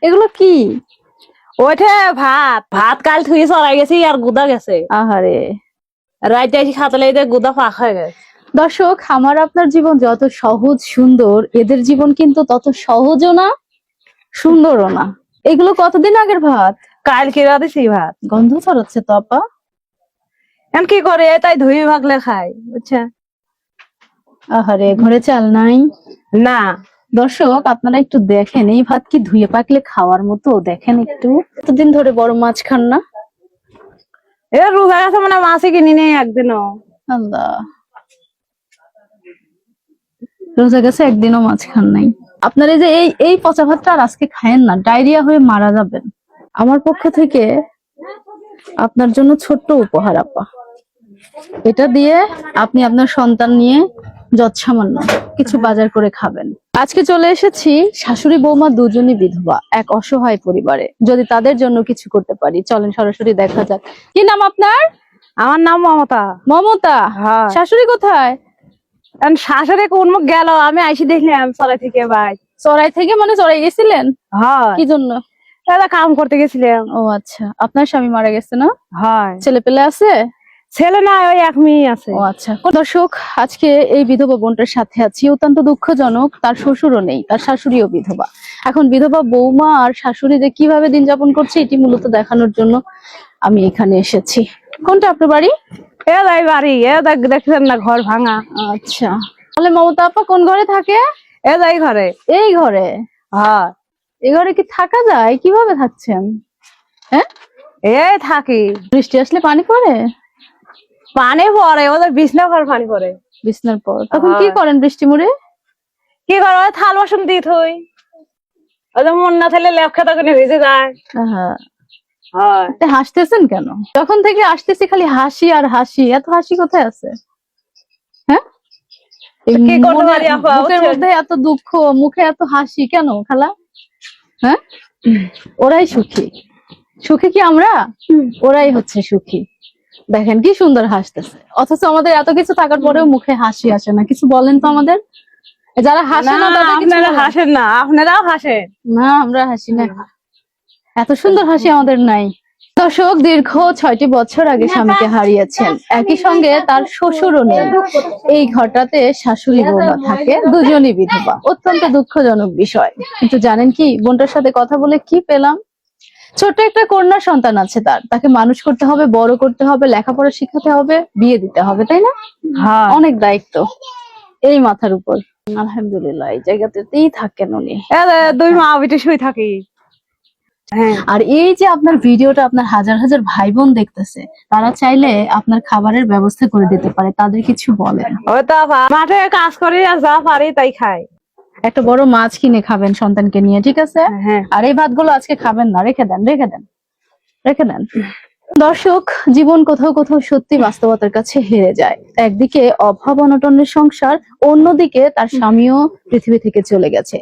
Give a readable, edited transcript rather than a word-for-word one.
এগুলো কি? ওইটা ভাত ভাত কাল থুই চড়াই গেছি আর গুদা গেছে। আহারে রাইতে এসে খাতলে গুদা পাক হয়ে গেছে। দর্শক, আমার আপনার জীবন যত সহজ সুন্দর, এদের জীবন কিন্তু তত সহজও না, সুন্দরও না। এগুলো কতদিন আগের ভাত? কাল কিরা দিছি ভাত, গন্ধ ছড়াচ্ছে তো আপা। এখন কি করে তাই ধুই ভাগলে খাই, বুঝছে? আহারে, ঘরে চাল নাই? না দর্শক, আপনারা একটু দেখেন, এই ভাত কি ধুয়ে পাকলে খাওয়ার মতো? দেখেন একটু। এতদিন ধরে বড় মাছ খান না? এ রোজা গেছে মানে মাছই কিনি নেই একদিনও। আল্লাহ, রোজা গেছে একদিনও মাছ খান নাই। আপনার এই যে এই পচা ভাতটা আর আজকে খায়েন না, ডায়রিয়া হয়ে মারা যাবেন। আমার পক্ষ থেকে আপনার জন্য ছোট্ট উপহার আপা। এটা দিয়ে আপনি আপনার সন্তান নিয়ে যৎসামান্য কিছু বাজার করে খাবেন। আজকে চলে এসেছি শাশুড়ি বৌমা দুজনই বিধবা, এক অসহায় পরিবারে। যদি তাদের জন্য কিছু করতে পারি, চলেন সরাসরি দেখা যাক। কি নাম আপনার? আমার নাম মমতা। মমতা? হ্যাঁ। শাশুড়ি কোথায়? শাশুড়ি কোন মুখ গেল, আমি আইসি দেখলাম চড়াই থেকে ভাই। চড়াই থেকে? মানে চড়াই গেছিলেন? হয়। কি জন্য? দাদা কাম করতে গেছিলাম। ও আচ্ছা, আপনার স্বামী মারা গেছে না? হয়। ছেলে পেলে আছে? ছেলে না, ওই এক মেয়ে আছে। ও আচ্ছা। দর্শক, আজকে এই বিধবা বোনটার সাথে আছি। অত্যন্ত দুঃখজনক, তার শ্বশুরও নেই, তার শাশুড়িও বিধবা। এখন বিধবা বৌমা আর শাশুড়ি যে কিভাবে দিন যাপন করছে, এটি মূলত দেখানোর জন্য আমি এখানে এসেছি। কোনটা আপনার বাড়ি? এ দাই বাড়ি, এ দেখছেন না ঘর ভাঙা। আচ্ছা, তাহলে মমতা আপা কোন ঘরে থাকে? এ দাই ঘরে। এই ঘরে? হ্যাঁ। এই ঘরে কি থাকা যায়? কিভাবে থাকছেন? হ্যাঁ, এই থাকি। বৃষ্টি আসলে পানি পড়ে? পানি পড়ে, ওদের বিছনা ঘর পানি পড়ে। বিছনার পর তখন কি করেন বৃষ্টি মুড়ে? কি করো, থাল বাসন দিয়ে থই। ওদের মন না থাকলে লেখা তখন ভিজে যায়। হ্যাঁ। হয়। হাসতেছেন কেন? যখন থেকে আসতেছি খালি হাসি আর হাসি। এত হাসি কোথায় আছে? হ্যাঁ, কি করতে পারি আপা? মুখের মধ্যে এত দুঃখ, মুখে এত হাসি কেন খালা? হ্যাঁ, ওরাই সুখী। সুখী কি আমরা? ওরাই হচ্ছে সুখী। দেখেন কি সুন্দর হাসতেছে, অথচ আমাদের এত কিছু থাকার পরেও মুখে হাসি আসে না। কিছু বলেন তো আমাদের। যারা হাসে না তাদের কিছু আপনারা বলেন। হাসেন না, আপনারাও হাসেন না, আমরা হাসি না। এত সুন্দর হাসি আমাদের নাই। দর্শক, দীর্ঘ 6টি বছর আগে স্বামীকে হারিয়েছেন, একই সঙ্গে তার শ্বশুরও নেই। এই ঘরটাতে শাশুড়ি বৌমা থাকে, দুজনই বিধবা। অত্যন্ত দুঃখজনক বিষয়। কিন্তু জানেন কি, বোনটার সাথে কথা বলে কি পেলাম? ছোট্ট একটা কন্যা সন্তান আছে তার, তাকে মানুষ করতে হবে, বড় করতে হবে, লেখাপড়া শিখাতে হবে, বিয়ে দিতে হবে, তাই না? অনেক দায়িত্ব এই মাথার উপর। আলহামদুলিল্লাহ, এই জায়গাতেই থাকেন উনি। দুই মা বিটে শুয়ে থাকি। আর এই যে আপনার ভিডিওটা আপনার হাজার হাজার ভাই বোন দেখতেছে, তারা চাইলে আপনার খাবারের ব্যবস্থা করে দিতে পারে, তাদের কিছু বলেন। ওই তো মাঠে কাজ করি আর যা পারি তাই খাই। একটা বড় মাছ কিনে খাবেন সন্তানকে নিয়ে, ঠিক আছে? হ্যাঁ। আর এই ভাতগুলো আজকে খাবেন না, রেখে দেন, রেখে দেন, রেখে দেন। দর্শক, জীবন কোথাও কোথাও সত্যি বাস্তবতার কাছে হেরে যায়। একদিকে অভাব অনটনের সংসার, অন্যদিকে তার স্বামীও পৃথিবী থেকে চলে গেছে।